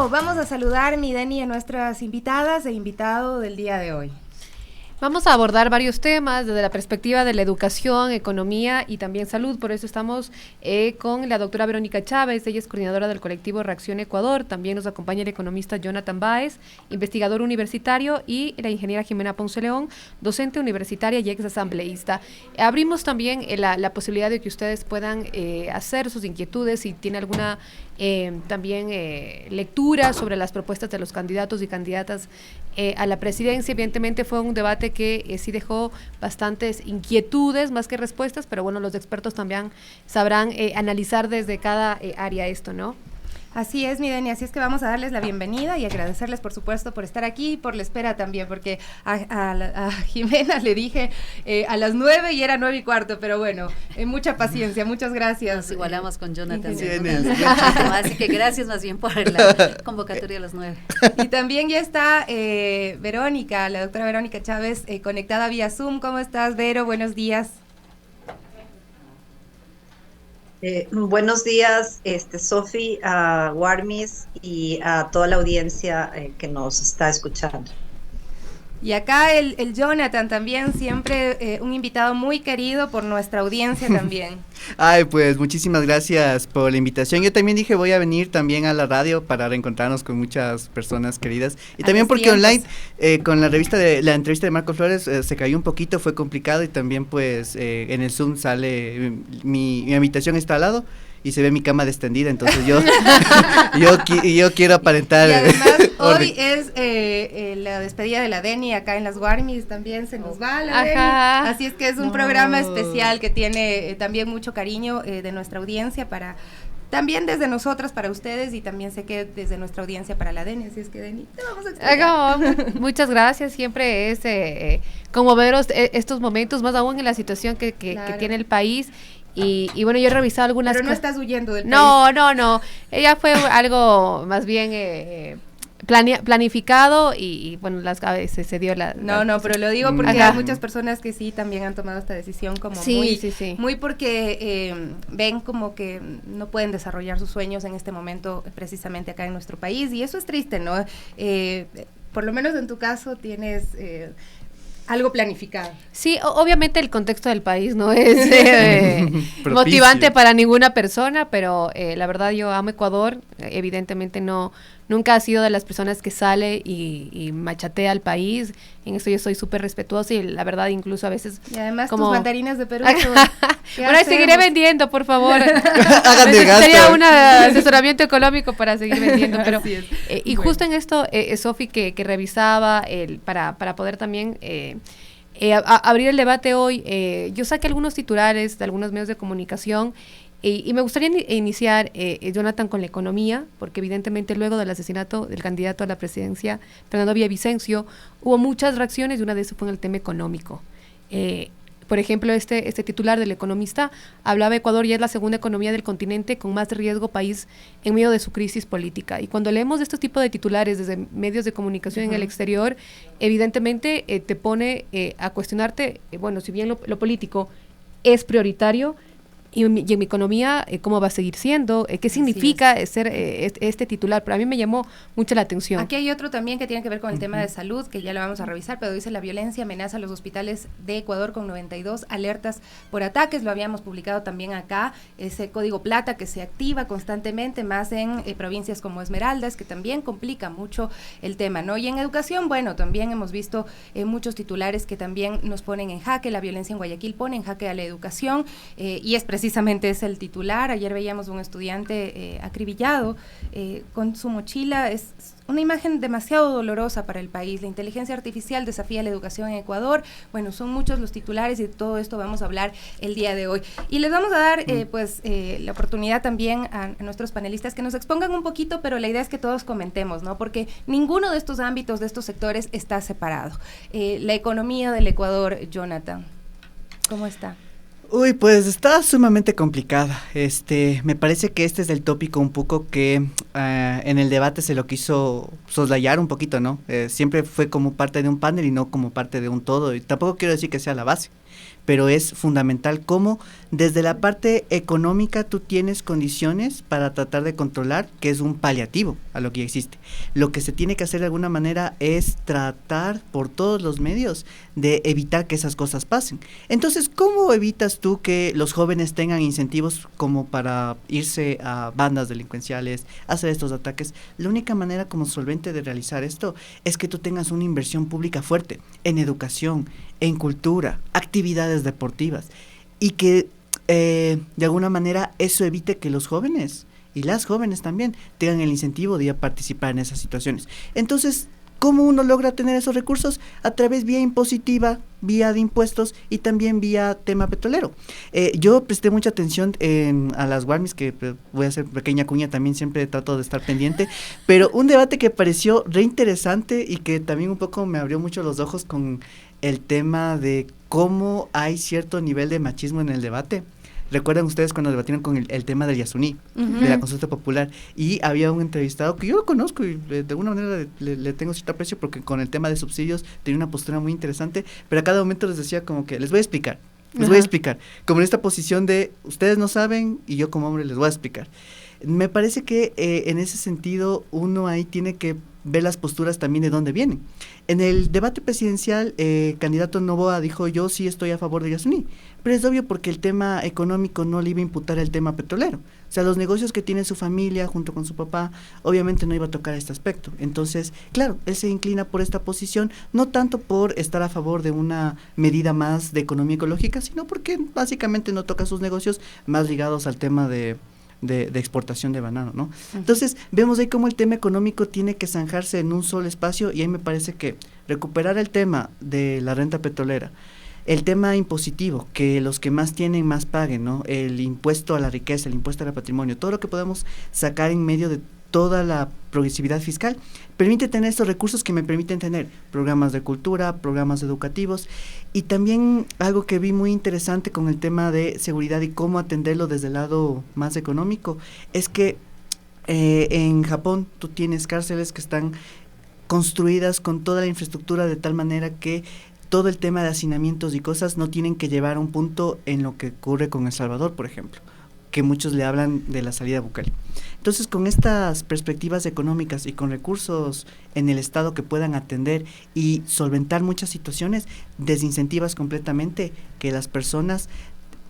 bueno, vamos a saludar, mi Deni, a nuestras invitadas e invitado del día de hoy. Vamos a abordar varios temas desde la perspectiva de la educación, economía y también salud. Por eso estamos con la doctora Verónica Chávez. Ella es coordinadora del colectivo Reacción Ecuador. También nos acompaña el economista Jonathan Báez, investigador universitario, y la ingeniera Jimena Ponce León, docente universitaria y ex asambleísta. Abrimos también la posibilidad de que ustedes puedan hacer sus inquietudes si tiene alguna también lectura sobre las propuestas de los candidatos y candidatas a la presidencia. Evidentemente fue un debate que sí dejó bastantes inquietudes más que respuestas, pero bueno, los expertos también sabrán analizar desde cada área esto, ¿no? Así es, mi Deni, así es que vamos a darles la bienvenida y agradecerles, por supuesto, por estar aquí y por la espera también, porque a Jimena le dije a las 9 y era 9:15, pero bueno, mucha paciencia, muchas gracias. Nos igualamos con Jonathan. Sí, así que gracias más bien por la convocatoria a las 9. Y también ya está Verónica, la doctora Verónica Chávez, conectada vía Zoom. ¿Cómo estás, Vero? Buenos días. Buenos días, Sofi, a Warmis y a toda la audiencia que nos está escuchando. Y acá el Jonathan también, siempre un invitado muy querido por nuestra audiencia también. Ay, pues muchísimas gracias por la invitación. Yo también dije voy a venir también a la radio para reencontrarnos con muchas personas queridas. Y también porque online, con la entrevista de Marco Flores se cayó un poquito, fue complicado, y también pues en el Zoom sale, mi habitación está al lado y se ve mi cama extendida, entonces yo quiero aparentar. Y además hoy es la despedida de la Deni acá en las Warmis, también se nos va la Deni, así es que es un programa especial que tiene también mucho cariño de nuestra audiencia, para también desde nosotras para ustedes, y también sé que desde nuestra audiencia para la Deni, así es que Deni, te vamos a explicar. Muchas gracias, siempre es conmoveros estos momentos, más aún en la situación que tiene el país. Y bueno, yo he revisado algunas cosas. Pero no estás huyendo del país. No. Ella fue algo más bien planificado y bueno, veces se dio la... No, pero lo digo porque hay muchas personas que sí también han tomado esta decisión como muy porque ven como que no pueden desarrollar sus sueños en este momento precisamente acá en nuestro país, y eso es triste, ¿no? Por lo menos en tu caso tienes... algo planificado. Sí, obviamente el contexto del país no es motivante para ninguna persona, pero la verdad yo amo Ecuador, evidentemente nunca ha sido de las personas que sale y machatea al país. En eso yo soy súper respetuosa, y la verdad incluso a veces... Y además tus mandarinas de Perú. Bueno, seguiré vendiendo, por favor. Sería un asesoramiento económico para seguir vendiendo. Pero y bueno, justo en esto, Sofi, que revisaba para poder también... abrir el debate hoy, yo saqué algunos titulares de algunos medios de comunicación, y me gustaría iniciar, Jonathan, con la economía, porque evidentemente luego del asesinato del candidato a la presidencia, Fernando Villavicencio, hubo muchas reacciones, y una de esas fue en el tema económico. Por ejemplo, este titular del Economista hablaba: Ecuador ya es la segunda economía del continente con más riesgo país en medio de su crisis política. Y cuando leemos estos tipos de titulares desde medios de comunicación en el exterior, evidentemente te pone a cuestionarte, bueno, si bien lo político es prioritario, y en mi economía, ¿cómo va a seguir siendo? ¿Qué significa ser este titular? Pero a mí me llamó mucho la atención. Aquí hay otro también que tiene que ver con el tema de salud, que ya lo vamos a revisar, pero dice: la violencia amenaza a los hospitales de Ecuador con 92 alertas por ataques. Lo habíamos publicado también acá, ese código plata que se activa constantemente, más en provincias como Esmeraldas, que también complica mucho el tema, ¿no? Y en educación, bueno, también hemos visto muchos titulares que también nos ponen en jaque. La violencia en Guayaquil pone en jaque a la educación, y es precisamente es el titular. Ayer veíamos un estudiante acribillado con su mochila. Es una imagen demasiado dolorosa para el país. La inteligencia artificial desafía la educación en Ecuador. Bueno, son muchos los titulares, y de todo esto vamos a hablar el día de hoy. Y les vamos a dar la oportunidad también a nuestros panelistas que nos expongan un poquito, pero la idea es que todos comentemos, ¿no? Porque ninguno de estos ámbitos, de estos sectores, está separado. La economía del Ecuador, Jonathan, ¿cómo está? Uy, pues está sumamente complicada. Me parece que este es el tópico un poco que en el debate se lo quiso soslayar un poquito, ¿no? Siempre fue como parte de un panel y no como parte de un todo. Y tampoco quiero decir que sea la base, pero es fundamental cómo desde la parte económica tú tienes condiciones para tratar de controlar, que es un paliativo a lo que existe. Lo que se tiene que hacer de alguna manera es tratar por todos los medios de evitar que esas cosas pasen. Entonces, ¿cómo evitas tú que los jóvenes tengan incentivos como para irse a bandas delincuenciales, hacer estos ataques? La única manera como solvente de realizar esto es que tú tengas una inversión pública fuerte en educación, en cultura, actividades deportivas, y que de alguna manera eso evite que los jóvenes y las jóvenes también tengan el incentivo de ir a participar en esas situaciones. Entonces, ¿cómo uno logra tener esos recursos? A través vía impositiva, vía de impuestos y también vía tema petrolero. Yo presté mucha atención a las Warmis, que voy a hacer pequeña cuña, también siempre trato de estar pendiente, pero un debate que pareció re interesante y que también un poco me abrió mucho los ojos con el tema de cómo hay cierto nivel de machismo en el debate. ¿Recuerdan ustedes cuando debatieron con el tema del Yasuní, de la consulta popular? Y había un entrevistado que yo lo conozco y de alguna manera le tengo cierto aprecio porque con el tema de subsidios tenía una postura muy interesante, pero a cada momento les decía como que les voy a explicar, como en esta posición de ustedes no saben y yo como hombre les voy a explicar. Me parece que en ese sentido uno ahí tiene que ver las posturas también de dónde vienen. En el debate presidencial, candidato Noboa dijo, yo sí estoy a favor de Yasuní, pero es obvio porque el tema económico no le iba a imputar el tema petrolero. O sea, los negocios que tiene su familia junto con su papá, obviamente no iba a tocar este aspecto. Entonces, claro, él se inclina por esta posición, no tanto por estar a favor de una medida más de economía ecológica, sino porque básicamente no toca sus negocios más ligados al tema de exportación de banano, ¿no? Entonces, vemos ahí cómo el tema económico tiene que zanjarse en un solo espacio y ahí me parece que recuperar el tema de la renta petrolera, el tema impositivo, que los que más tienen más paguen, ¿no? El impuesto a la riqueza, el impuesto al patrimonio, todo lo que podamos sacar en medio de toda la progresividad fiscal, permite tener estos recursos que me permiten tener programas de cultura, programas educativos y también algo que vi muy interesante con el tema de seguridad y cómo atenderlo desde el lado más económico, es que en Japón tú tienes cárceles que están construidas con toda la infraestructura de tal manera que todo el tema de hacinamientos y cosas no tienen que llevar a un punto en lo que ocurre con El Salvador, por ejemplo, que muchos le hablan de la salida bucal. Entonces, con estas perspectivas económicas y con recursos en el Estado que puedan atender y solventar muchas situaciones, desincentivas completamente que las personas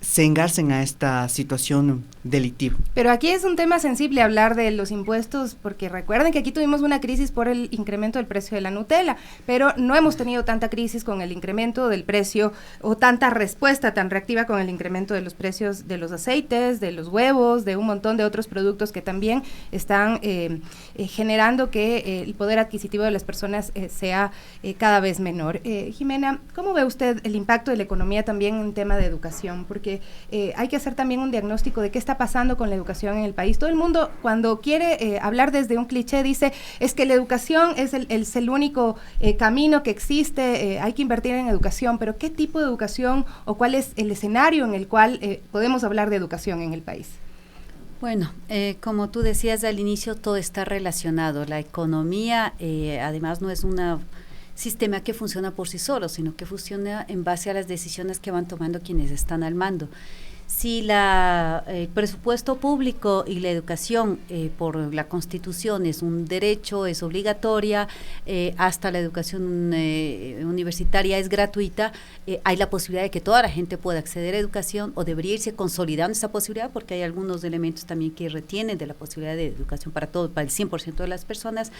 se engarcen a esta situación delictiva. Pero aquí es un tema sensible hablar de los impuestos, porque recuerden que aquí tuvimos una crisis por el incremento del precio de la Nutella, pero no hemos tenido tanta crisis con el incremento del precio o tanta respuesta tan reactiva con el incremento de los precios de los aceites, de los huevos, de un montón de otros productos que también están generando que el poder adquisitivo de las personas sea cada vez menor. Jimena, ¿cómo ve usted el impacto de la economía también en tema de educación? Porque hay que hacer también un diagnóstico de qué está pasando con la educación en el país. Todo el mundo cuando quiere hablar desde un cliché dice, es que la educación es el único camino que existe, hay que invertir en educación, pero ¿qué tipo de educación o cuál es el escenario en el cual podemos hablar de educación en el país? Bueno, como tú decías al inicio, todo está relacionado. La economía, además, no es una sistema que funciona por sí solo, sino que funciona en base a las decisiones que van tomando quienes están al mando. Si el presupuesto público y la educación por la Constitución es un derecho, es obligatoria, hasta la educación universitaria es gratuita, hay la posibilidad de que toda la gente pueda acceder a educación o debería irse consolidando esa posibilidad porque hay algunos elementos también que retienen de la posibilidad de educación para todo, para el 100% de las personas,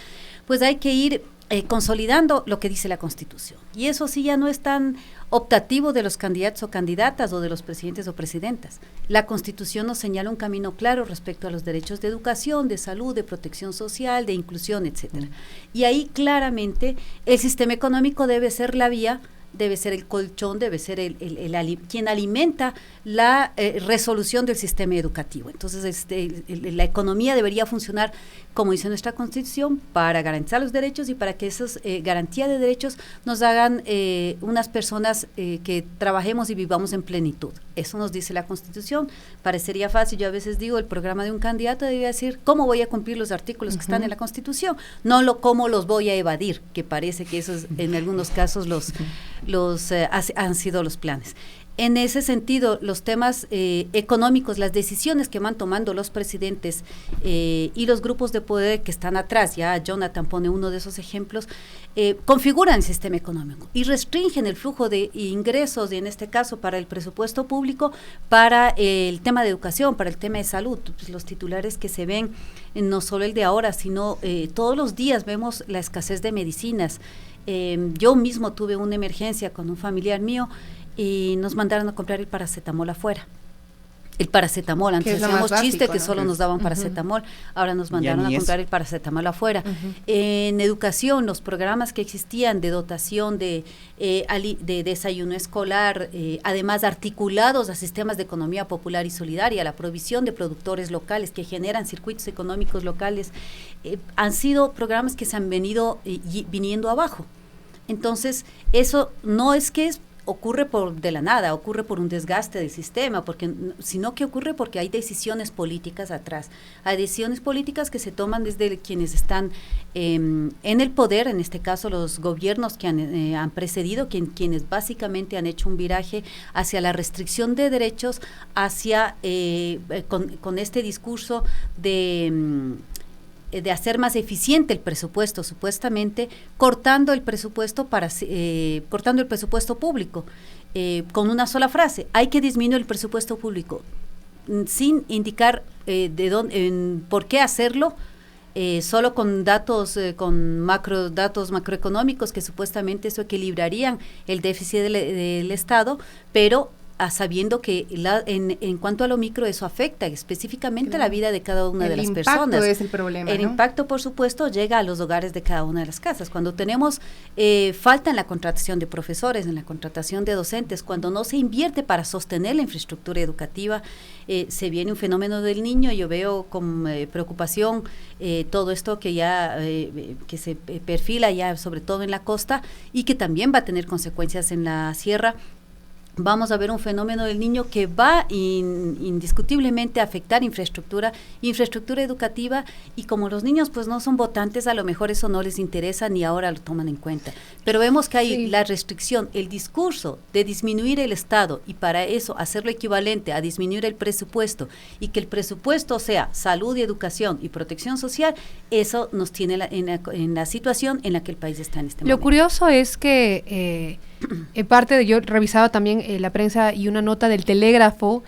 pues hay que ir consolidando lo que dice la Constitución. Y eso sí ya no es tan optativo de los candidatos o candidatas o de los presidentes o presidentas. La Constitución nos señala un camino claro respecto a los derechos de educación, de salud, de protección social, de inclusión, etcétera. Y ahí claramente el sistema económico debe ser la vía debe ser el colchón, debe ser quien alimenta la resolución del sistema educativo. Entonces, la economía debería funcionar, como dice nuestra Constitución, para garantizar los derechos y para que esas garantías de derechos nos hagan unas personas que trabajemos y vivamos en plenitud. Eso nos dice la Constitución. Parecería fácil, yo a veces digo, el programa de un candidato debería decir cómo voy a cumplir los artículos que están en la Constitución, no cómo los voy a evadir, que parece que esos en algunos casos han sido los planes. En ese sentido, los temas económicos, las decisiones que van tomando los presidentes y los grupos de poder que están atrás, ya Jonathan pone uno de esos ejemplos, configuran el sistema económico y restringen el flujo de ingresos, y en este caso para el presupuesto público, para el tema de educación, para el tema de salud. Pues los titulares que se ven, no solo el de ahora, sino todos los días vemos la escasez de medicinas. Yo mismo tuve una emergencia con un familiar mío y nos mandaron a comprar el paracetamol afuera. El paracetamol, antes hacíamos chiste que solo nos daban paracetamol, ahora nos mandaron a comprar el paracetamol afuera. En educación, los programas que existían de dotación de desayuno escolar, además articulados a sistemas de economía popular y solidaria, la provisión de productores locales que generan circuitos económicos locales, han sido programas que se han venido viniendo abajo. Entonces, eso no es que ocurre de la nada, ocurre por un desgaste del sistema, sino que ocurre porque hay decisiones políticas atrás. Hay decisiones políticas que se toman desde quienes están en el poder, en este caso los gobiernos que han precedido, quienes básicamente han hecho un viraje hacia la restricción de derechos, hacia con este discurso de hacer más eficiente el presupuesto, supuestamente cortando el presupuesto público, con una sola frase: hay que disminuir el presupuesto público, sin indicar por qué hacerlo, solo con datos macroeconómicos que supuestamente eso equilibrarían el déficit del Estado, pero sabiendo que en cuanto a lo micro eso afecta específicamente la vida de cada una de las personas. El impacto es el problema, El impacto, por supuesto, llega a los hogares de cada una de las casas. Cuando tenemos falta en la contratación de profesores, en la contratación de docentes, cuando no se invierte para sostener la infraestructura educativa, se viene un fenómeno del niño. Yo veo con preocupación todo esto que ya que se perfila ya sobre todo en la costa y que también va a tener consecuencias en la sierra. Vamos a ver un fenómeno del niño que va indiscutiblemente a afectar infraestructura educativa, y como los niños pues no son votantes, a lo mejor eso no les interesa ni ahora lo toman en cuenta. Pero vemos que hay la restricción, el discurso de disminuir el Estado y para eso hacerlo equivalente a disminuir el presupuesto y que el presupuesto sea salud y educación y protección social, eso nos tiene en la situación en la que el país está en este momento. Lo curioso es que yo revisaba también la prensa y una nota del Telégrafo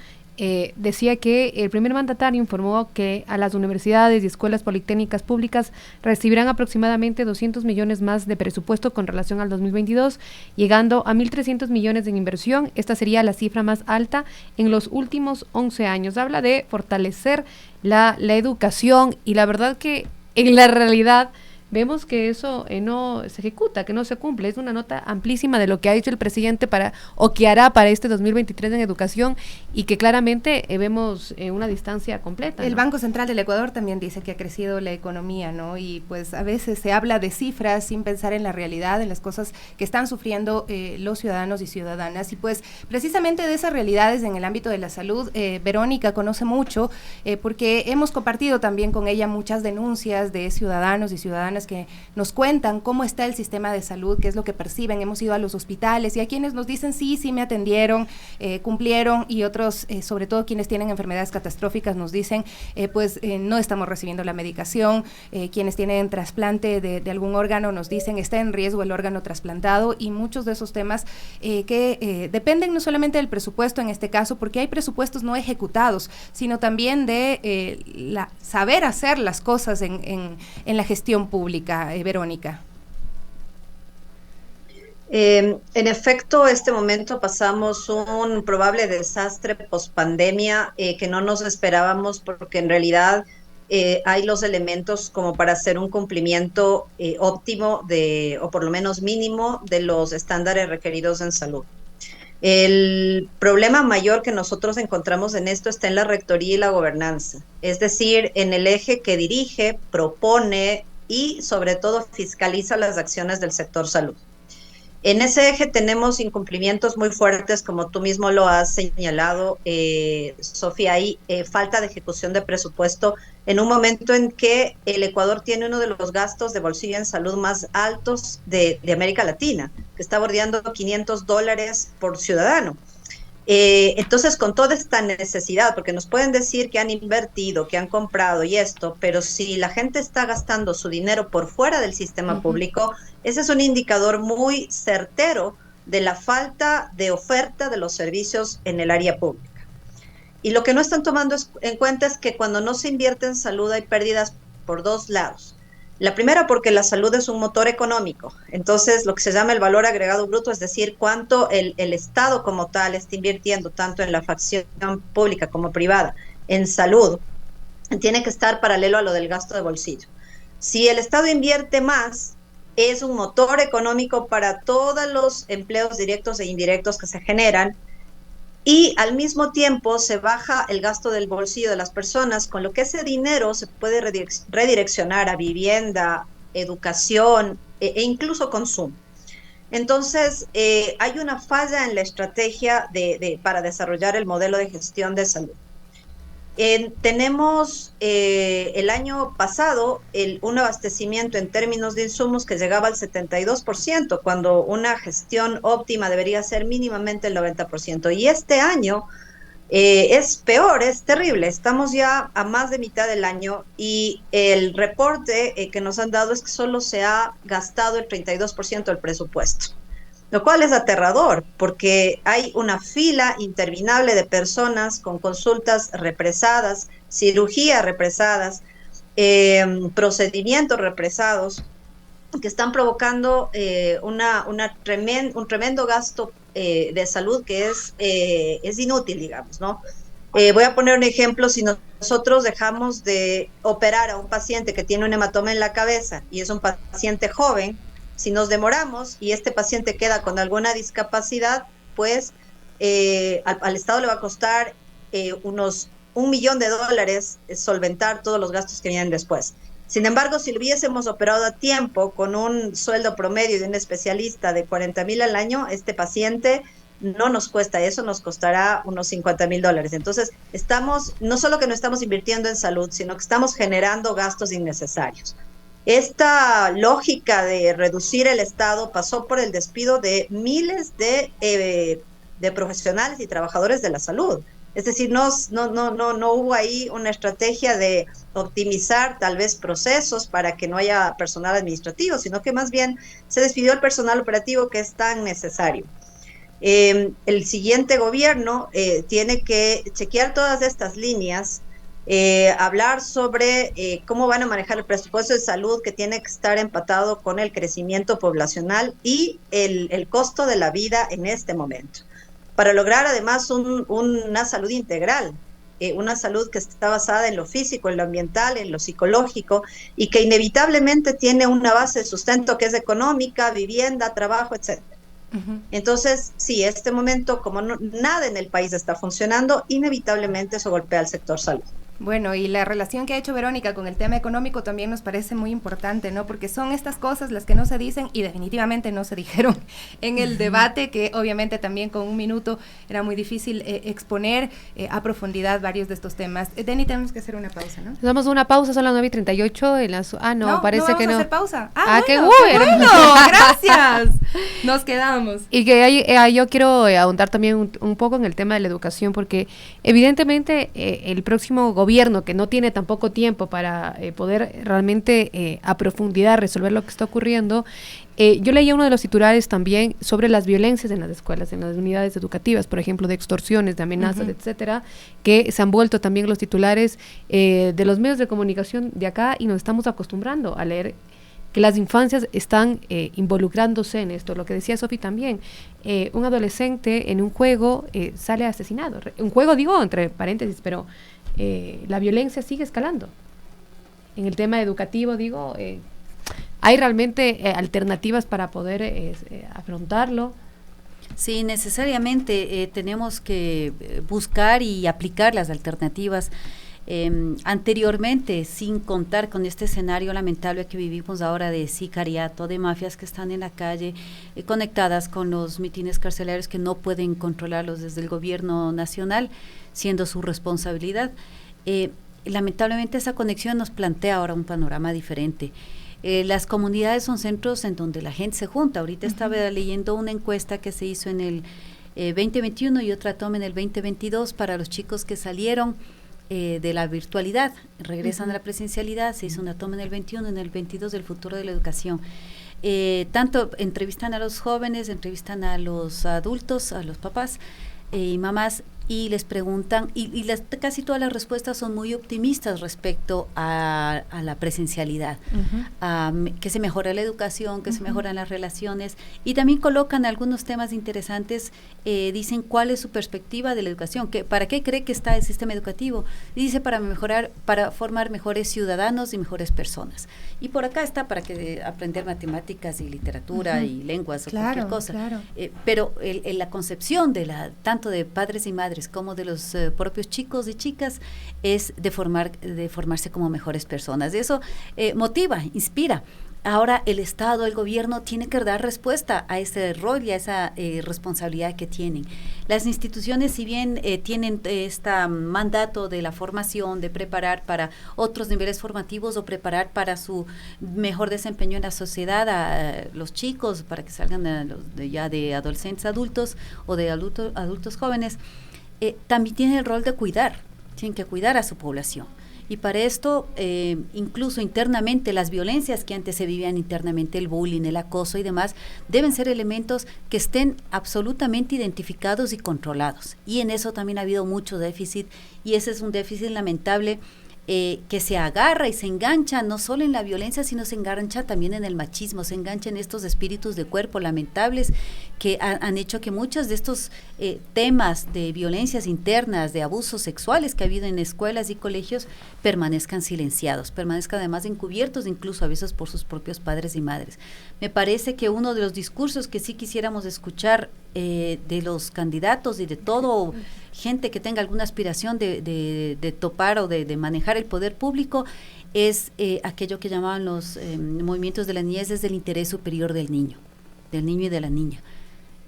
decía que el primer mandatario informó que a las universidades y escuelas politécnicas públicas recibirán aproximadamente 200 millones más de presupuesto con relación al 2022, llegando a 1.300 millones en inversión. Esta sería la cifra más alta en los últimos 11 años. Habla de fortalecer la educación y la verdad que en la realidad vemos que eso no se ejecuta, que no se cumple. Es una nota amplísima de lo que ha dicho el presidente o que hará para este 2023 en educación, y que claramente vemos una distancia completa. El Banco Central del Ecuador también dice que ha crecido la economía, ¿no? Y pues a veces se habla de cifras sin pensar en la realidad, en las cosas que están sufriendo los ciudadanos y ciudadanas. Y pues precisamente de esas realidades en el ámbito de la salud, Verónica conoce mucho, porque hemos compartido también con ella muchas denuncias de ciudadanos y ciudadanas que nos cuentan cómo está el sistema de salud, qué es lo que perciben. Hemos ido a los hospitales y hay quienes nos dicen sí me atendieron, cumplieron, y otros, sobre todo quienes tienen enfermedades catastróficas, nos dicen no estamos recibiendo la medicación. Quienes tienen trasplante de algún órgano nos dicen está en riesgo el órgano trasplantado, y muchos de esos temas que dependen no solamente del presupuesto en este caso, porque hay presupuestos no ejecutados, sino también de saber hacer las cosas en la gestión pública. Verónica. En efecto, este momento pasamos un probable desastre pospandemia que no nos esperábamos, porque en realidad hay los elementos como para hacer un cumplimiento óptimo o por lo menos mínimo de los estándares requeridos en salud. El problema mayor que nosotros encontramos en esto está en la rectoría y la gobernanza, es decir, en el eje que dirige, propone y sobre todo fiscaliza las acciones del sector salud. En ese eje tenemos incumplimientos muy fuertes, como tú mismo lo has señalado, Sofía, hay falta de ejecución de presupuesto en un momento en que el Ecuador tiene uno de los gastos de bolsillo en salud más altos de América Latina, que está bordeando $500 por ciudadano. Entonces, con toda esta necesidad, porque nos pueden decir que han invertido, que han comprado y esto, pero si la gente está gastando su dinero por fuera del sistema público, ese es un indicador muy certero de la falta de oferta de los servicios en el área pública. Y lo que no están tomando en cuenta es que cuando no se invierte en salud hay pérdidas por dos lados. La primera, porque la salud es un motor económico, entonces lo que se llama el valor agregado bruto, es decir, cuánto el Estado como tal está invirtiendo tanto en la facción pública como privada en salud, tiene que estar paralelo a lo del gasto de bolsillo. Si el Estado invierte más, es un motor económico para todos los empleos directos e indirectos que se generan, y al mismo tiempo se baja el gasto del bolsillo de las personas, con lo que ese dinero se puede redireccionar a vivienda, educación e incluso consumo. Entonces, hay una falla en la estrategia para desarrollar el modelo de gestión de salud. Tenemos el año pasado un abastecimiento en términos de insumos que llegaba al 72%, cuando una gestión óptima debería ser mínimamente el 90%. Y este año es peor, es terrible. Estamos ya a más de mitad del año y el reporte que nos han dado es que solo se ha gastado el 32% del presupuesto, lo cual es aterrador, porque hay una fila interminable de personas con consultas represadas, cirugías represadas, procedimientos represados, que están provocando un tremendo gasto de salud que es inútil, digamos, ¿no? Voy a poner un ejemplo: si nosotros dejamos de operar a un paciente que tiene un hematoma en la cabeza y es un paciente joven, si nos demoramos y este paciente queda con alguna discapacidad, pues al Estado le va a costar unos $1 millón solventar todos los gastos que vienen después. Sin embargo, si lo hubiésemos operado a tiempo con un sueldo promedio de un especialista de $40,000 al año, este paciente no nos cuesta eso, nos costará unos $50,000. Entonces, no solo que no estamos invirtiendo en salud, sino que estamos generando gastos innecesarios. Esta lógica de reducir el Estado pasó por el despido de miles de profesionales y trabajadores de la salud. Es decir, no hubo ahí una estrategia de optimizar tal vez procesos para que no haya personal administrativo, sino que más bien se despidió el personal operativo, que es tan necesario. El siguiente gobierno tiene que chequear todas estas líneas, hablar sobre cómo van a manejar el presupuesto de salud, que tiene que estar empatado con el crecimiento poblacional y el costo de la vida en este momento, para lograr además una salud integral, una salud que está basada en lo físico, en lo ambiental, en lo psicológico, y que inevitablemente tiene una base de sustento que es económica, vivienda, trabajo, etc. Entonces, sí, este momento, como nada en el país está funcionando, inevitablemente eso golpea al sector salud. Bueno, y la relación que ha hecho Verónica con el tema económico también nos parece muy importante, ¿no? Porque son estas cosas las que no se dicen y definitivamente no se dijeron en el debate, que obviamente también con un minuto era muy difícil exponer a profundidad varios de estos temas. Denny, tenemos que hacer una pausa, ¿no? Damos una pausa, son las 9:38. No, parece que no. ¿No vamos a hacer pausa? ¡Qué bueno! ¡Gracias! Nos quedamos. Y que yo quiero ahondar también un poco en el tema de la educación, porque evidentemente el próximo gobierno, que no tiene tampoco tiempo para poder realmente a profundidad resolver lo que está ocurriendo. Yo leía uno de los titulares también sobre las violencias en las escuelas, en las unidades educativas, por ejemplo, de extorsiones, de amenazas, etcétera, que se han vuelto también los titulares de los medios de comunicación de acá, y nos estamos acostumbrando a leer que las infancias están involucrándose en esto. Lo que decía Sofi también, un adolescente en un juego sale asesinado. Un juego, digo, entre paréntesis, pero la violencia sigue escalando. el tema educativo, digo, ¿hay realmente alternativas para poder afrontarlo? Sí, necesariamente tenemos que buscar y aplicar las alternativas. Anteriormente, sin contar con este escenario lamentable que vivimos ahora de sicariato, de mafias que están en la calle, conectadas con los mitines carcelarios que no pueden controlarlos desde el gobierno nacional, siendo su responsabilidad. Lamentablemente esa conexión nos plantea ahora un panorama diferente. Las comunidades son centros en donde la gente se junta. Ahorita estaba leyendo una encuesta que se hizo en el 2021 y otra toma en el 2022 para los chicos que salieron de la virtualidad, regresan a la presencialidad. Se hizo una toma en el 21, en el 22 del futuro de la educación. Tanto entrevistan a los jóvenes, entrevistan a los adultos, a los papás y mamás, y les preguntan, y casi todas las respuestas son muy optimistas respecto a la presencialidad, que se mejora la educación, que se mejoran las relaciones, y también colocan algunos temas interesantes. Dicen cuál es su perspectiva de la educación, para qué cree que está el sistema educativo. Y dice para formar mejores ciudadanos y mejores personas. Y por acá está para que aprender matemáticas y literatura y lenguas o cualquier cosa. Claro. Pero la concepción tanto de padres y madres como de los propios chicos y chicas es de formarse como mejores personas. Eso motiva, inspira. Ahora el Estado, el gobierno tiene que dar respuesta a ese rol y a esa responsabilidad que tienen. Las instituciones, si bien tienen este mandato de la formación, de preparar para otros niveles formativos o preparar para su mejor desempeño en la sociedad a los chicos, para que salgan ya de adolescentes adultos o de adultos jóvenes, también tienen el rol de tienen que cuidar a su población. Y para esto, incluso internamente, las violencias que antes se vivían internamente, el bullying, el acoso y demás, deben ser elementos que estén absolutamente identificados y controlados. Y en eso también ha habido mucho déficit, y ese es un déficit lamentable que se agarra y se engancha no solo en la violencia, sino se engancha también en el machismo, se engancha en estos espíritus de cuerpo lamentables que han hecho que muchos de estos temas de violencias internas, de abusos sexuales que ha habido en escuelas y colegios, permanezcan silenciados, permanezcan además encubiertos, incluso a veces por sus propios padres y madres. Me parece que uno de los discursos que sí quisiéramos escuchar de los candidatos y de todo gente que tenga alguna aspiración de topar o de manejar el poder público es aquello que llamaban los movimientos de la niñez, desde el interés superior del niño y de la niña.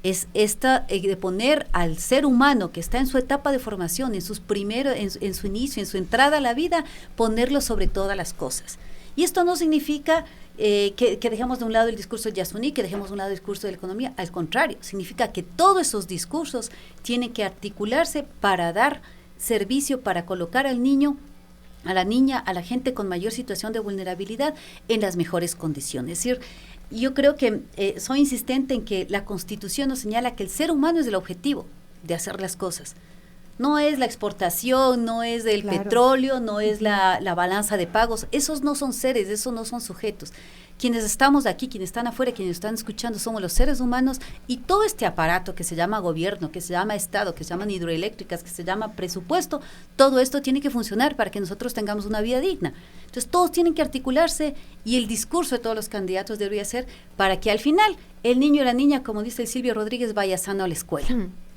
Es de poner al ser humano que está en su etapa de formación, en su inicio, en su entrada a la vida, ponerlo sobre todas las cosas. Y esto no significa que dejemos de un lado el discurso de Yasuní, que dejemos de un lado el discurso de la economía. Al contrario, significa que todos esos discursos tienen que articularse para dar servicio, para colocar al niño, a la niña, a la gente con mayor situación de vulnerabilidad en las mejores condiciones. Es decir, yo creo que soy insistente en que la Constitución nos señala que el ser humano es el objetivo de hacer las cosas. No es la exportación, no es el petróleo, no es la balanza de pagos. Esos no son seres, esos no son sujetos. Quienes estamos aquí, quienes están afuera, quienes están escuchando, somos los seres humanos, y todo este aparato que se llama gobierno, que se llama Estado, que se llaman hidroeléctricas, que se llama presupuesto, todo esto tiene que funcionar para que nosotros tengamos una vida digna. Entonces todos tienen que articularse, y el discurso de todos los candidatos debería ser para que al final el niño y la niña, como dice Silvio Rodríguez, vaya sano a la escuela.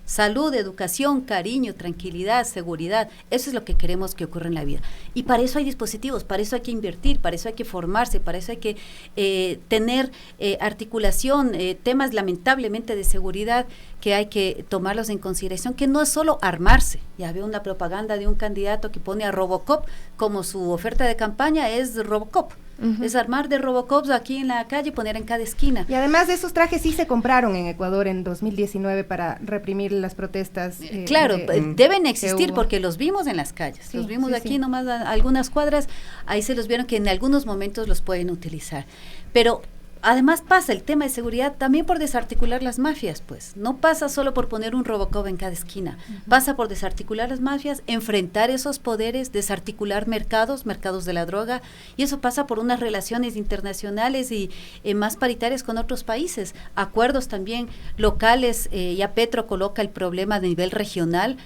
Salud, educación, cariño, tranquilidad, seguridad, eso es lo que queremos que ocurra en la vida. Y para eso hay dispositivos, para eso hay que invertir, para eso hay que formarse, para eso hay que tener articulación, temas lamentablemente de seguridad que hay que tomarlos en consideración, que no es solo armarse. Ya veo una propaganda de un candidato que pone a Robocop como su oferta de campaña, es Robocop. Es armar de Robocops aquí en la calle y poner en cada esquina. Y además esos trajes sí se compraron en Ecuador en 2019 para reprimir las protestas. Claro, deben existir porque los vimos en las calles, sí, los vimos aquí nomás a algunas cuadras, ahí se los vieron que en algunos momentos los pueden utilizar. Pero además pasa el tema de seguridad también por desarticular las mafias, pues. No pasa solo por poner un Robocop en cada esquina. Pasa por desarticular las mafias, enfrentar esos poderes, desarticular mercados de la droga, y eso pasa por unas relaciones internacionales y más paritarias con otros países. Acuerdos también locales, ya Petro coloca el problema a nivel regional.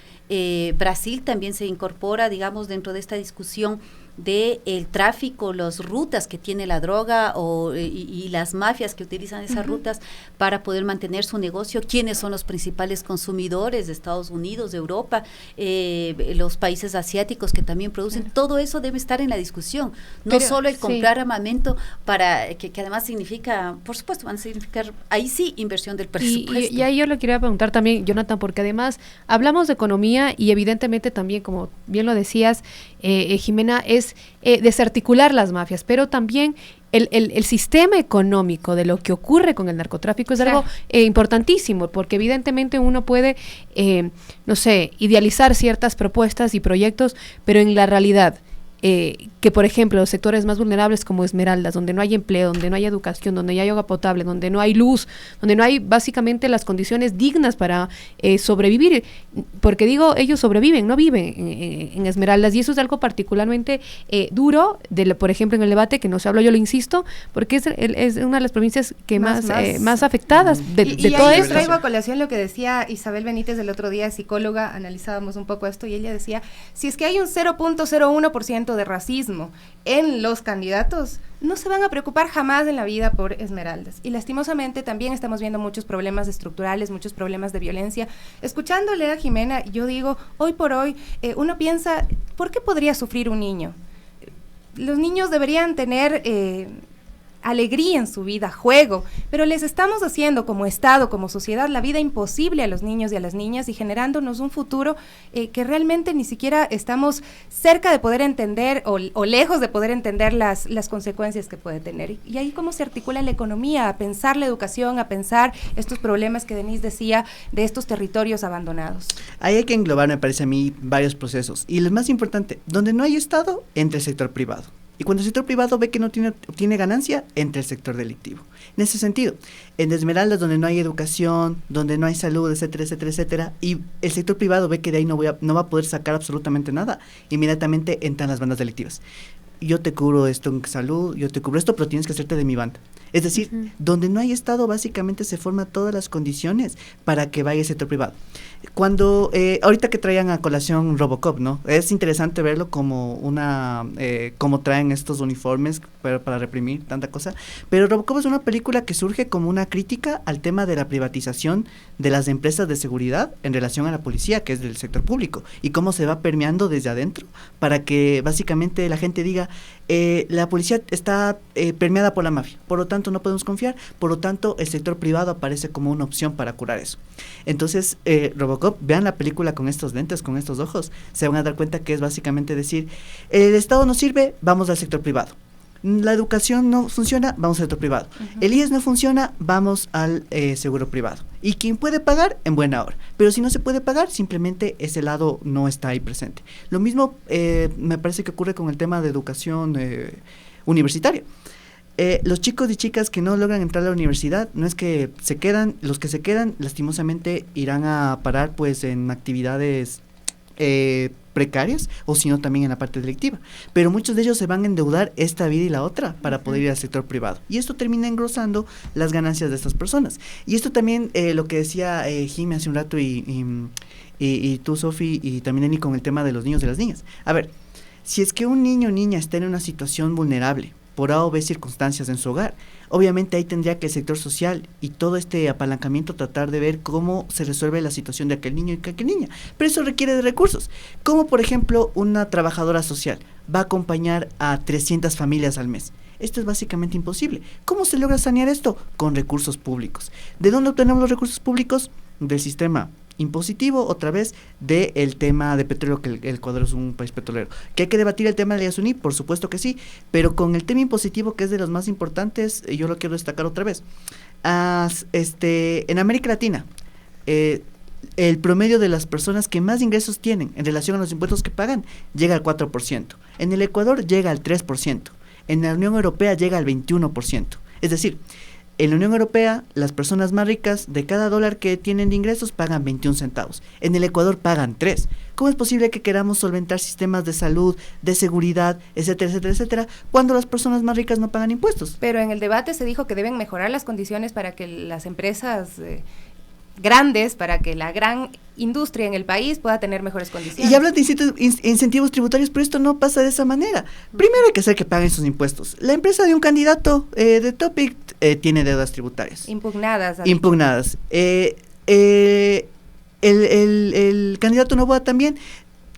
Brasil también se incorpora, digamos, dentro de esta discusión de el tráfico, las rutas que tiene la droga y las mafias que utilizan esas rutas para poder mantener su negocio, quiénes son los principales consumidores de Estados Unidos, de Europa, los países asiáticos que también producen, todo eso debe estar en la discusión, no solo el comprar armamento para que además significa, por supuesto, van a significar ahí sí inversión del presupuesto. Y ahí yo le quería preguntar también, Jonathan, porque además hablamos de economía y evidentemente también, como bien lo decías, Jimena, es desarticular las mafias, pero también el sistema económico de lo que ocurre con el narcotráfico es algo importantísimo, porque evidentemente uno puede, no sé, idealizar ciertas propuestas y proyectos, pero en la realidad, que por ejemplo los sectores más vulnerables como Esmeraldas, donde no hay empleo, donde no hay educación, donde no hay agua potable, donde no hay luz, donde no hay básicamente las condiciones dignas para sobrevivir, porque digo, ellos sobreviven, no viven en Esmeraldas, y eso es algo particularmente duro, por ejemplo en el debate, que no se habló, yo lo insisto, porque es una de las provincias que más afectadas de todo esto. esto. Traigo a colación lo que decía Isabel Benítez el otro día, psicóloga, analizábamos un poco esto, y ella decía, si es que hay un 0.01% de racismo en los candidatos, no se van a preocupar jamás en la vida por Esmeraldas. Y lastimosamente también estamos viendo muchos problemas estructurales, muchos problemas de violencia. Escuchándole a Jimena, yo digo, hoy por hoy, uno piensa, ¿por qué podría sufrir un niño? Los niños deberían tener alegría en su vida, juego, pero les estamos haciendo como Estado, como sociedad, la vida imposible a los niños y a las niñas y generándonos un futuro que realmente ni siquiera estamos cerca de poder entender o lejos de poder entender las consecuencias que puede tener. Y ahí cómo se articula la economía, a pensar la educación, a pensar estos problemas que Denise decía de estos territorios abandonados. Ahí hay que englobar, me parece a mí, varios procesos. Y lo más importante, donde no hay Estado, entre el sector privado. Y cuando el sector privado ve que no obtiene ganancia, entra el sector delictivo. En ese sentido, en Esmeraldas, donde no hay educación, donde no hay salud, etcétera, etcétera, etcétera, y el sector privado ve que de ahí no va a poder sacar absolutamente nada, inmediatamente entran las bandas delictivas. Yo te cubro esto en salud, yo te cubro esto, pero tienes que hacerte de mi banda. Es decir, donde no hay Estado, básicamente se forman todas las condiciones para que vaya el sector privado. Cuando, ahorita que traían a colación Robocop, ¿no? Es interesante verlo como como traen estos uniformes para reprimir tanta cosa, pero Robocop es una película que surge como una crítica al tema de la privatización de las empresas de seguridad en relación a la policía, que es del sector público, y cómo se va permeando desde adentro para que básicamente la gente diga, la policía está permeada por la mafia, por lo tanto no podemos confiar, por lo tanto el sector privado aparece como una opción para curar eso. Entonces, Robocop, vean la película con estos lentes, con estos ojos, se van a dar cuenta que es básicamente decir, el Estado no sirve, vamos al sector privado. La educación no funciona, vamos al sector privado. El IES no funciona, vamos al seguro privado. Y quien puede pagar, en buena hora. Pero si no se puede pagar, simplemente ese lado no está ahí presente. Lo mismo me parece que ocurre con el tema de educación universitaria. Los chicos y chicas que no logran entrar a la universidad, no es que se quedan, los que se quedan lastimosamente irán a parar pues en actividades precarias, o sino también en la parte delictiva, pero muchos de ellos se van a endeudar esta vida y la otra para poder ir al sector privado, y esto termina engrosando las ganancias de estas personas. Y esto también, lo que decía Jimmy hace un rato y tú, Sofi, y también Eni, con el tema de los niños y las niñas. A ver, si es que un niño o niña está en una situación vulnerable por A o B circunstancias en su hogar, obviamente ahí tendría que el sector social y todo este apalancamiento tratar de ver cómo se resuelve la situación de aquel niño y de aquella niña, pero eso requiere de recursos, como por ejemplo una trabajadora social va a acompañar a 300 familias al mes. Esto es básicamente imposible. ¿Cómo se logra sanear esto? Con recursos públicos. ¿De dónde obtenemos los recursos públicos? Del sistema impositivo, otra vez, del tema de petróleo, que el Ecuador es un país petrolero. ¿Que hay que debatir el tema de la Yasuní? Por supuesto que sí, pero con el tema impositivo, que es de los más importantes, yo lo quiero destacar otra vez. En América Latina, el promedio de las personas que más ingresos tienen en relación a los impuestos que pagan llega al 4%. En el Ecuador llega al 3%. En la Unión Europea llega al 21%. Es decir, en la Unión Europea, las personas más ricas de cada dólar que tienen de ingresos pagan 21 centavos. En el Ecuador pagan 3. ¿Cómo es posible que queramos solventar sistemas de salud, de seguridad, etcétera, etcétera, etcétera, cuando las personas más ricas no pagan impuestos? Pero en el debate se dijo que deben mejorar las condiciones para que las empresas grandes para que la gran industria en el país pueda tener mejores condiciones. Y hablan de incentivos tributarios, pero esto no pasa de esa manera. Primero hay que hacer que paguen sus impuestos. La empresa de un candidato de Topic tiene deudas tributarias. Impugnadas. El candidato Noboa también.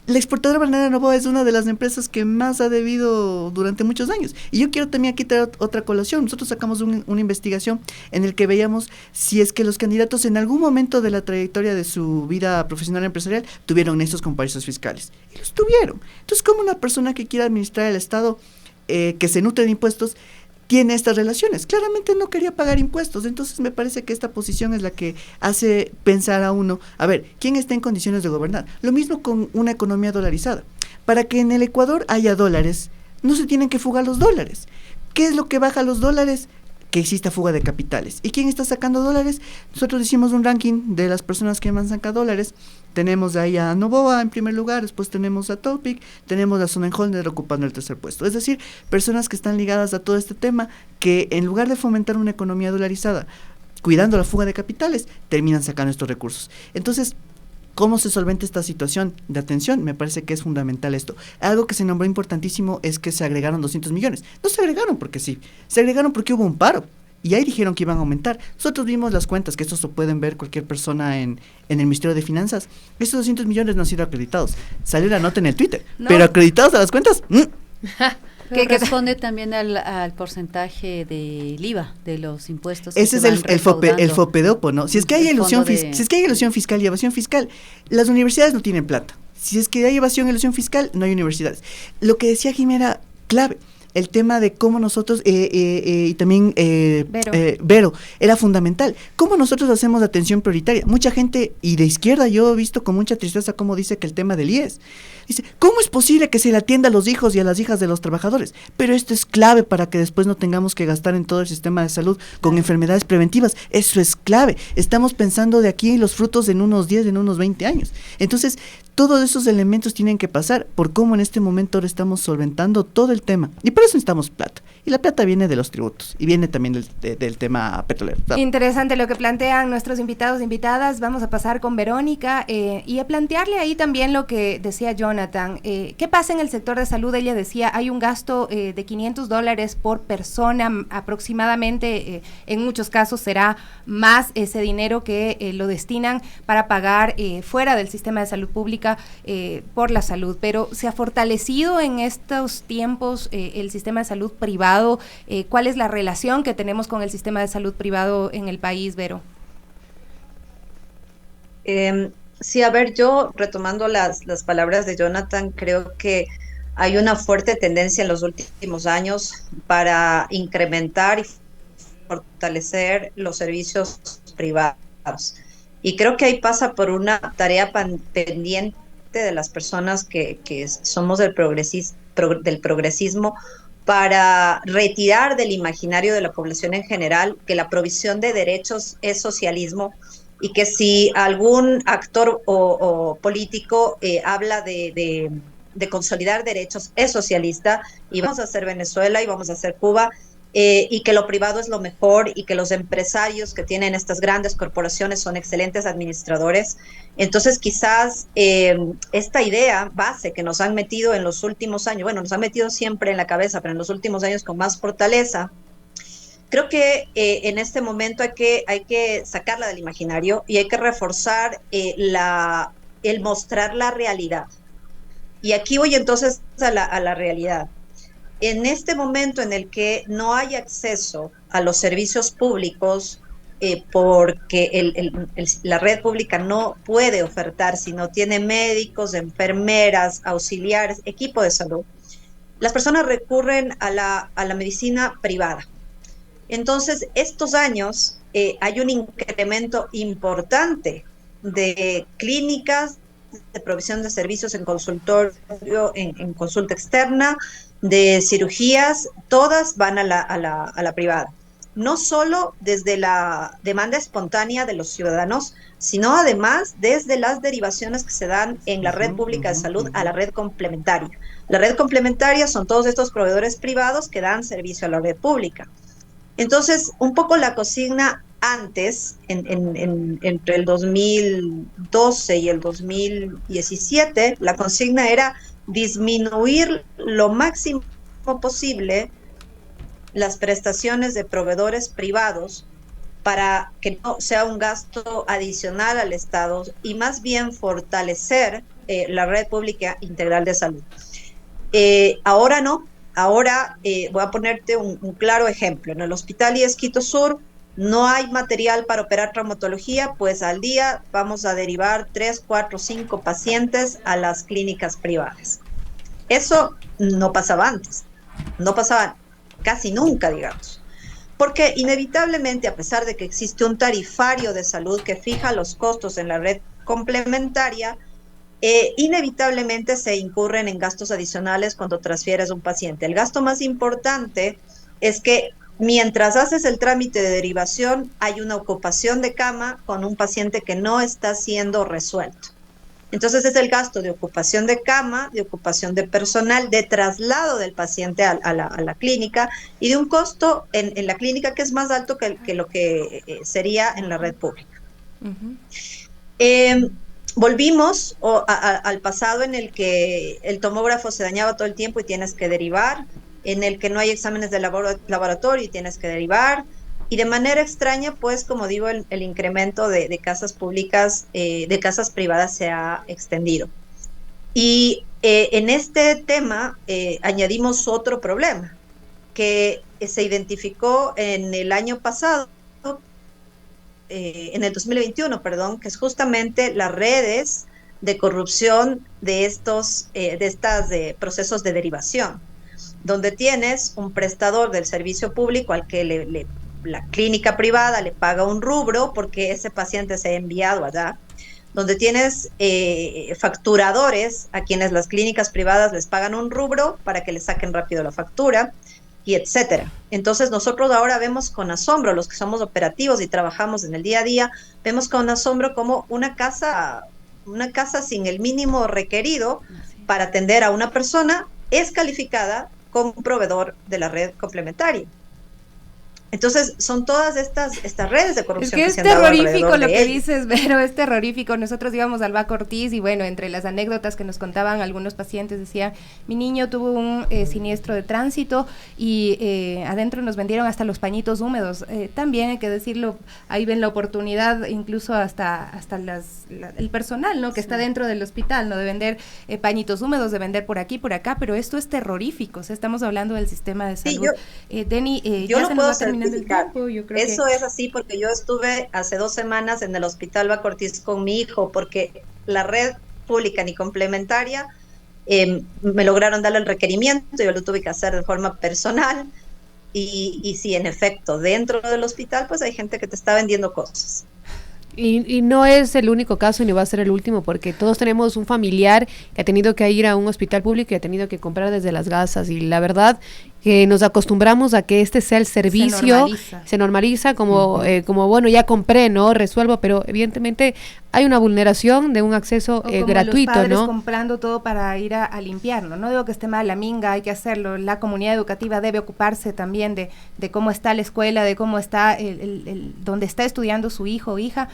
La exportadora bananera Noboa es una de las empresas que más ha debido durante muchos años. Y yo quiero también aquí traer otra colación. Nosotros sacamos una investigación en el que veíamos si es que los candidatos en algún momento de la trayectoria de su vida profesional empresarial tuvieron nexos con paraísos fiscales. Y los tuvieron. Entonces, ¿cómo una persona que quiera administrar el Estado, que se nutre de impuestos, tiene estas relaciones? Claramente no quería pagar impuestos. Entonces me parece que esta posición es la que hace pensar a uno, a ver, ¿quién está en condiciones de gobernar? Lo mismo con una economía dolarizada. Para que en el Ecuador haya dólares, no se tienen que fugar los dólares. ¿Qué es lo que baja los dólares? Que exista fuga de capitales. ¿Y quién está sacando dólares? Nosotros hicimos un ranking de las personas que más sacan dólares. Tenemos ahí a Noboa en primer lugar, después tenemos a Topic, tenemos a Sonnenholder ocupando el tercer puesto. Es decir, personas que están ligadas a todo este tema, que en lugar de fomentar una economía dolarizada, cuidando la fuga de capitales, terminan sacando estos recursos. Entonces, ¿cómo se solventa esta situación de atención? Me parece que es fundamental esto. Algo que se nombró importantísimo es que se agregaron 200 millones. No se agregaron porque sí, se agregaron porque hubo un paro. Y ahí dijeron que iban a aumentar. Nosotros vimos las cuentas, que esto se pueden ver cualquier persona en el Ministerio de Finanzas. Estos 200 millones no han sido acreditados. Salió la nota en el Twitter. No. Pero acreditados a las cuentas, que corresponde también al porcentaje del IVA, de los impuestos. Ese es el FOPEDOPO, ¿no? Si es que hay ilusión fiscal y evasión fiscal, las universidades no tienen plata. Si es que hay evasión y ilusión fiscal, no hay universidades. Lo que decía Jimena, clave. El tema de cómo nosotros, y también Vero, era fundamental. ¿Cómo nosotros hacemos atención prioritaria? Mucha gente, y de izquierda yo he visto con mucha tristeza cómo dice que el tema del IES. Dice, ¿cómo es posible que se le atienda a los hijos y a las hijas de los trabajadores? Pero esto es clave para que después no tengamos que gastar en todo el sistema de salud con enfermedades preventivas. Eso es clave. Estamos pensando de aquí los frutos en unos 10, en unos 20 años. Entonces, todos esos elementos tienen que pasar por cómo en este momento ahora estamos solventando todo el tema. Y por eso necesitamos plata. Y la plata viene de los tributos y viene también del tema petrolero. Interesante lo que plantean nuestros invitados e invitadas. Vamos a pasar con Verónica y a plantearle ahí también lo que decía Jonathan. ¿Qué pasa en el sector de salud? Ella decía, hay un gasto de $500 por persona aproximadamente. En muchos casos será más ese dinero que lo destinan para pagar fuera del sistema de salud pública por la salud. Pero ¿se ha fortalecido en estos tiempos el sistema de salud privado? ¿Cuál es la relación que tenemos con el sistema de salud privado en el país, Vero? Sí, a ver, yo retomando las palabras de Jonathan, creo que hay una fuerte tendencia en los últimos años para incrementar y fortalecer los servicios privados. Y creo que ahí pasa por una tarea pendiente de las personas que somos del progresismo, para retirar del imaginario de la población en general que la provisión de derechos es socialismo, y que si algún actor o político habla de consolidar derechos es socialista, y vamos a hacer Venezuela y vamos a hacer Cuba, y que lo privado es lo mejor, y que los empresarios que tienen estas grandes corporaciones son excelentes administradores. Entonces quizás esta idea base que nos han metido en los últimos años, bueno, nos han metido siempre en la cabeza, pero en los últimos años con más fortaleza, creo que en este momento hay que sacarla del imaginario y hay que reforzar el mostrar la realidad. Y aquí voy entonces a la realidad. En este momento en el que no hay acceso a los servicios públicos, porque la red pública no puede ofertar, si no tiene médicos, enfermeras, auxiliares, equipo de salud, las personas recurren a la medicina privada. Entonces, estos años hay un incremento importante de clínicas, de provisión de servicios en consultorio, en consulta externa, de cirugías, todas van a la privada. No solo desde la demanda espontánea de los ciudadanos, sino además desde las derivaciones que se dan en la red pública de salud a la red complementaria. La red complementaria son todos estos proveedores privados que dan servicio a la red pública. Entonces, un poco la consigna antes, entre el 2012 y el 2017, la consigna era disminuir lo máximo posible las prestaciones de proveedores privados para que no sea un gasto adicional al Estado y más bien fortalecer la red pública integral de salud. Ahora no, ahora voy a ponerte un claro ejemplo. En el Hospital IES Quito Sur no hay material para operar traumatología, pues al día vamos a derivar 3, 4, 5 pacientes a las clínicas privadas. Eso no pasaba antes, no pasaba casi nunca, digamos. Porque inevitablemente, a pesar de que existe un tarifario de salud que fija los costos en la red complementaria, inevitablemente se incurren en gastos adicionales cuando transfieres un paciente. El gasto más importante es que mientras haces el trámite de derivación, hay una ocupación de cama con un paciente que no está siendo resuelto. Entonces es el gasto de ocupación de cama, de ocupación de personal, de traslado del paciente a la clínica y de un costo en la clínica que es más alto que lo que sería en la red pública. Volvimos al pasado en el que el tomógrafo se dañaba todo el tiempo y tienes que derivar, en el que no hay exámenes de laboratorio y tienes que derivar, y de manera extraña, pues, como digo, el incremento de casas públicas, de casas privadas se ha extendido. Y en este tema añadimos otro problema, que se identificó en el año pasado, en el 2021, perdón, que es justamente las redes de corrupción de estos procesos de derivación, donde tienes un prestador del servicio público al que la clínica privada le paga un rubro porque ese paciente se ha enviado allá, donde tienes facturadores a quienes las clínicas privadas les pagan un rubro para que le saquen rápido la factura, y etcétera. Entonces nosotros ahora vemos con asombro, los que somos operativos y trabajamos en el día a día, vemos con asombro como una casa sin el mínimo requerido para atender a una persona es calificada como proveedor de la red complementaria. Entonces, son todas estas redes de corrupción que se han dado alrededor de terrorífico lo que ellos. dices, Vero, es terrorífico. Nosotros íbamos al Baco Ortiz y bueno, entre las anécdotas que nos contaban algunos pacientes decía, mi niño tuvo un siniestro de tránsito y adentro nos vendieron hasta los pañitos húmedos. También hay que decirlo, ahí ven la oportunidad incluso hasta el personal, ¿no? Que está dentro del hospital, ¿no? De vender pañitos húmedos, de vender por aquí, por acá, pero esto es terrorífico. O sea, estamos hablando del sistema de salud. Sí, Denny, yo ya lo se nos puedo va terminando el certificar. tiempo, yo creo Eso es así porque yo estuve hace 2 semanas en el Hospital Baco Ortiz con mi hijo porque la red pública ni complementaria me lograron darle el requerimiento, yo lo tuve que hacer de forma personal y sí, en efecto, dentro del hospital pues hay gente que te está vendiendo cosas. Y no es el único caso ni va a ser el último, porque todos tenemos un familiar que ha tenido que ir a un hospital público y ha tenido que comprar desde las gasas, y la verdad que nos acostumbramos a que este sea el servicio, se normaliza como, como bueno, ya compré, ¿no? Resuelvo, pero evidentemente hay una vulneración de un acceso gratuito, los padres, ¿no? comprando todo para ir a limpiarlo. No digo que esté mal, la minga, hay que hacerlo. La comunidad educativa debe ocuparse también de cómo está la escuela, de cómo está donde está estudiando su hijo o hija,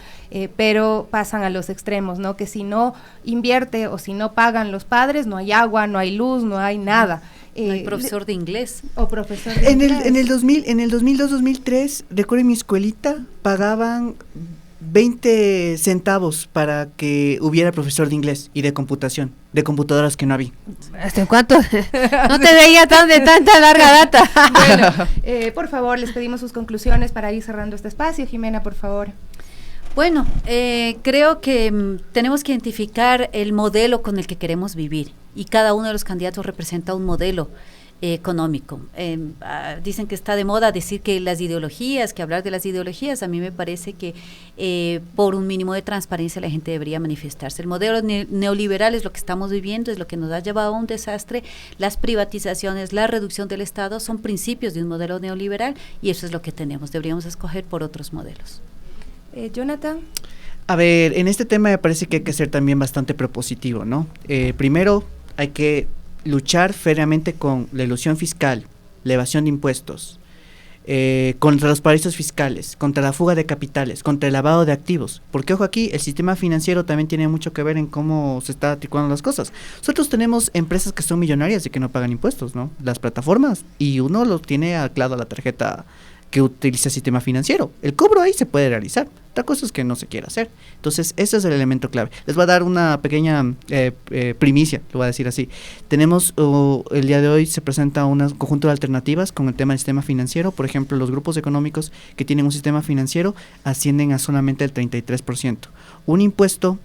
pero pasan a los extremos, ¿no? Que si no invierte o si no pagan los padres, no hay agua, no hay luz, no hay nada. No hay profesor de inglés. O profesor de inglés. En el 2002-2003, recuerdo en mi escuelita, pagaban 20 centavos para que hubiera profesor de inglés y de computación, de computadoras que no había. ¿Hasta cuánto? No te veía de tanta larga data. Bueno, por favor, les pedimos sus conclusiones para ir cerrando este espacio. Jimena, por favor. Bueno, creo que tenemos que identificar el modelo con el que queremos vivir, y cada uno de los candidatos representa un modelo económico. Dicen que está de moda decir que las ideologías, que hablar de las ideologías. A mí me parece que por un mínimo de transparencia la gente debería manifestarse. El modelo neoliberal es lo que estamos viviendo, es lo que nos ha llevado a un desastre. Las privatizaciones, la reducción del Estado son principios de un modelo neoliberal, y eso es lo que tenemos. Deberíamos escoger por otros modelos. Jonathan. A ver, en este tema me parece que hay que ser también bastante propositivo, ¿no? Primero, hay que luchar férreamente con la elusión fiscal, la evasión de impuestos, contra los paraísos fiscales, contra la fuga de capitales, contra el lavado de activos, porque ojo aquí, el sistema financiero también tiene mucho que ver en cómo se está articulando las cosas. Nosotros tenemos empresas que son millonarias y que no pagan impuestos, ¿no? Las plataformas, y uno lo tiene anclado a la tarjeta que utiliza el sistema financiero. El cobro ahí se puede realizar. Otra cosa es que no se quiera hacer. Entonces, ese es el elemento clave. Les voy a dar una pequeña primicia, lo voy a decir así. Tenemos, el día de hoy se presenta un conjunto de alternativas con el tema del sistema financiero. Por ejemplo, los grupos económicos que tienen un sistema financiero ascienden a solamente el 33%. Un impuesto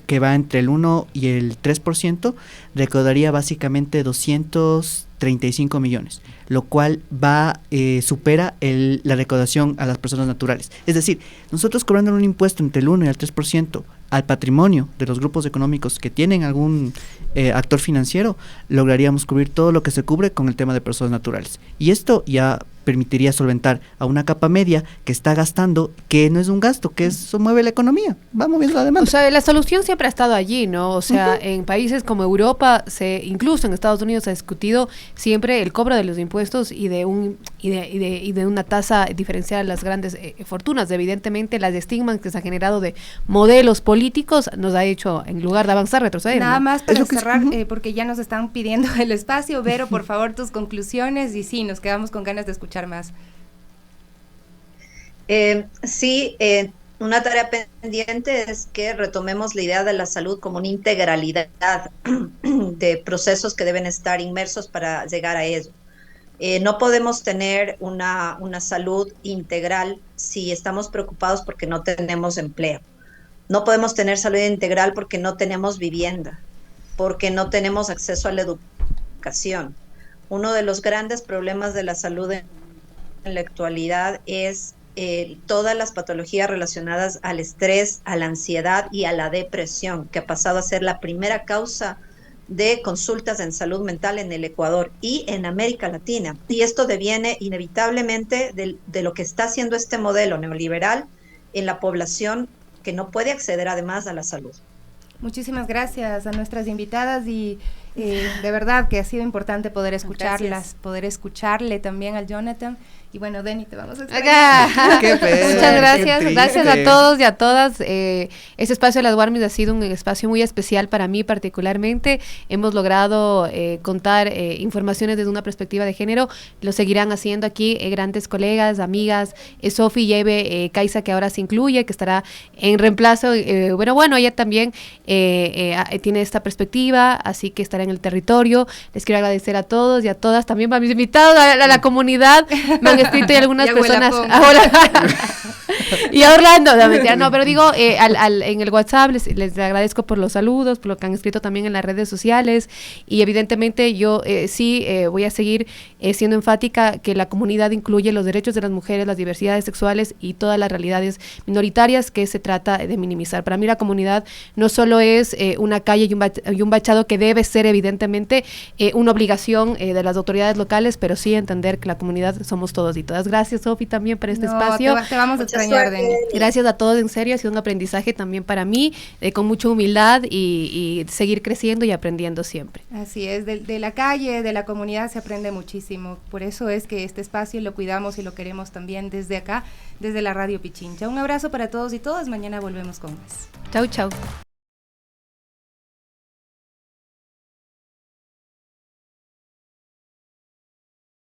que va entre el 1 y el 3% recaudaría básicamente 235 millones, lo cual supera la recaudación a las personas naturales. Es decir, nosotros cobrando un impuesto entre el 1 y el 3% al patrimonio de los grupos económicos que tienen algún actor financiero, lograríamos cubrir todo lo que se cubre con el tema de personas naturales. Y esto ya permitiría solventar a una capa media que está gastando, que no es un gasto, que eso mueve la economía, va moviendo la demanda. O sea, la solución siempre ha estado allí, ¿no? O sea, en países como Europa, incluso en Estados Unidos se ha discutido siempre el cobro de los impuestos y de una tasa diferencial a las grandes fortunas. Evidentemente, las estigmas que se han generado de modelos políticos nos ha hecho, en lugar de avanzar, retroceder. Nada ¿no? más para cerrar, porque ya nos están pidiendo el espacio. Vero, por favor, tus conclusiones, y sí, nos quedamos con ganas de escuchar más. Una tarea pendiente es que retomemos la idea de la salud como una integralidad de procesos que deben estar inmersos para llegar a ello. No podemos tener una salud integral si estamos preocupados porque no tenemos empleo. No podemos tener salud integral porque no tenemos vivienda, porque no tenemos acceso a la educación. Uno de los grandes problemas de la salud en la actualidad es todas las patologías relacionadas al estrés, a la ansiedad y a la depresión, que ha pasado a ser la primera causa de consultas en salud mental en el Ecuador y en América Latina. Y esto deviene inevitablemente de lo que está haciendo este modelo neoliberal en la población que no puede acceder además a la salud. Muchísimas gracias a nuestras invitadas, y de verdad que ha sido importante poder escucharlas, gracias. Poder escucharle también al Jonathan. Y bueno, Denny, te vamos a extrañar. Muchas gracias. Gracias a todos y a todas. Este espacio de las Warmis ha sido un espacio muy especial para mí particularmente. Hemos logrado contar informaciones desde una perspectiva de género. Lo seguirán haciendo aquí grandes colegas, amigas, Sofi y Eve Caiza, que ahora se incluye, que estará en reemplazo. Bueno, ella también tiene esta perspectiva, así que estará en el territorio. Les quiero agradecer a todos y a todas, también a mis invitados, a la comunidad. Me han escrito y algunas personas y a Orlando, no, pero digo, en el WhatsApp les agradezco por los saludos, por lo que han escrito también en las redes sociales, y evidentemente yo voy a seguir siendo enfática que la comunidad incluye los derechos de las mujeres, las diversidades sexuales y todas las realidades minoritarias que se trata de minimizar. Para mí la comunidad no solo es una calle y un bachado, que debe ser evidentemente una obligación de las autoridades locales, pero sí entender que la comunidad somos todos y todas. Gracias, Sofi, también por este espacio. Te vamos a extrañar, Denny. Gracias a todos, en serio, ha sido un aprendizaje también para mí, con mucha humildad y seguir creciendo y aprendiendo siempre. Así es, de la calle, de la comunidad se aprende muchísimo. Por eso es que este espacio lo cuidamos y lo queremos también desde acá, desde la Radio Pichincha. Un abrazo para todos y todas. Mañana volvemos con más. Chau, chau.